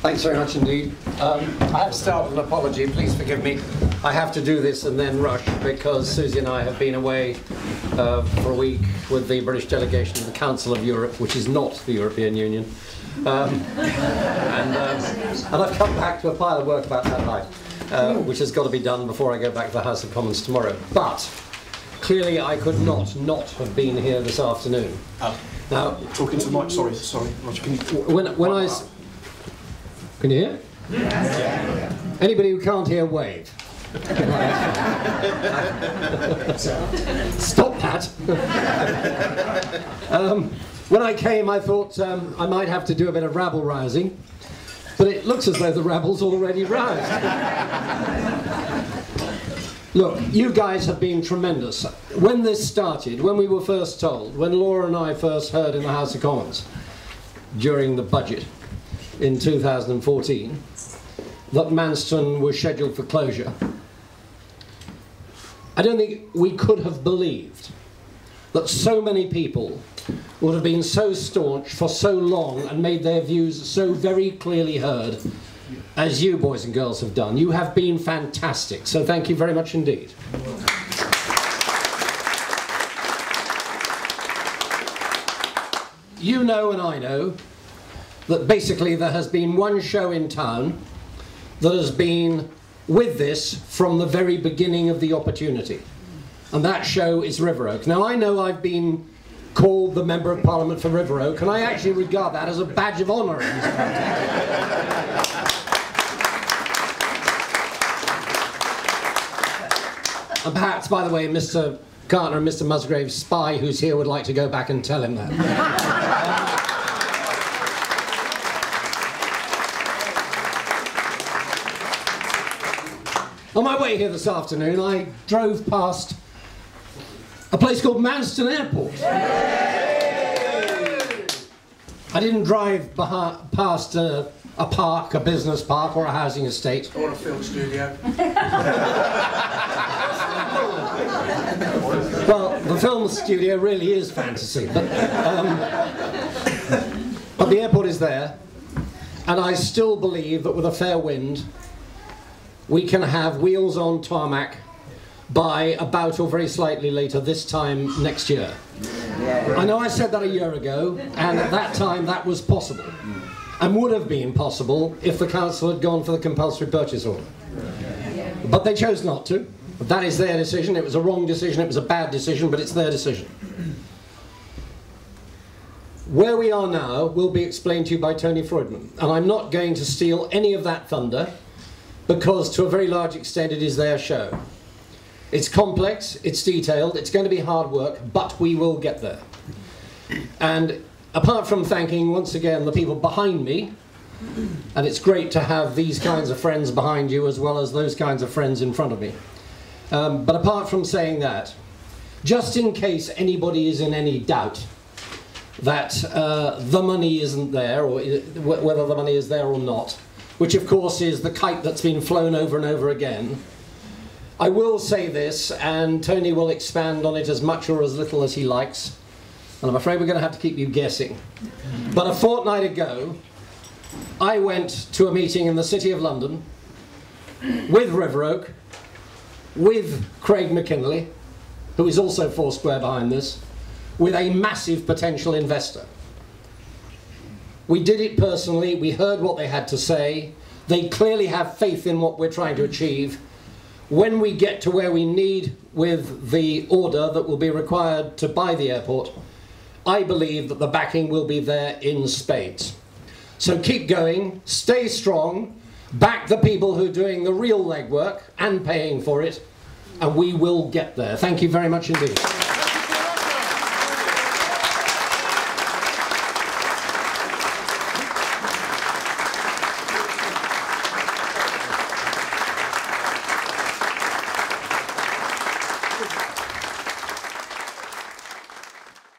Thanks very much indeed. I have to start with an apology. Please forgive me. I have to do this and then rush because Susie and I have been away for a week with the British delegation to the Council of Europe, which is not the European Union. And I've come back to a pile of work about that height, which has got to be done before I go back to the House of Commons tomorrow. But clearly I could not have been here this afternoon. Now, talking to the mic. Sorry, Roger. Can you hear? Yeah. Anybody who can't hear, wave. Stop that. When I came, I thought I might have to do a bit of rabble-rousing, but it looks as though the rabble's already roused. Look, you guys have been tremendous. When this started, when we were first told, when Laura and I first heard in the House of Commons during the budget in 2014 that Manston was scheduled for closure, I don't think we could have believed that so many people would have been so staunch for so long and made their views so very clearly heard as you boys and girls have done. You have been fantastic, so thank you very much indeed. You know and I know that basically there has been one show in town that has been with this from the very beginning of the opportunity, and that show is River Oak. Now I know I've been called the Member of Parliament for River Oak, and I actually regard that as a badge of honour in this context. And perhaps, by the way, Mr. Gartner and Mr. Musgrave's spy who's here would like to go back and tell him that. On my way here this afternoon, I drove past a place called Manston Airport. I didn't drive past a park, a business park, or a housing estate. Or a film studio. Well, the film studio really is fantasy, but the airport is there, and I still believe that with a fair wind, we can have wheels on tarmac by about or very slightly later this time next year. I know I said that a year ago, and at that time that was possible, and would have been possible if the council had gone for the compulsory purchase order. But they chose not to. That is their decision. It was a wrong decision, it was a bad decision, but it's their decision. Where we are now will be explained to you by Tony Freudman, and I'm not going to steal any of that thunder, because to a very large extent it is their show. It's complex, it's detailed, it's going to be hard work, but we will get there. And apart from thanking once again the people behind me, and it's great to have these kinds of friends behind you as well as those kinds of friends in front of me. But apart from saying that, just in case anybody is in any doubt that the money isn't there, or whether the money is there or not, which of course is the kite that's been flown over and over again, I will say this, and Tony will expand on it as much or as little as he likes, and I'm afraid we're going to have to keep you guessing. But a fortnight ago, I went to a meeting in the City of London with River Oak, with Craig McKinley, who is also foursquare behind this, with a massive potential investor. We did it personally, we heard what they had to say, they clearly have faith in what we're trying to achieve. When we get to where we need with the order that will be required to buy the airport, I believe that the backing will be there in spades. So keep going, stay strong, back the people who are doing the real legwork and paying for it, and we will get there. Thank you very much indeed.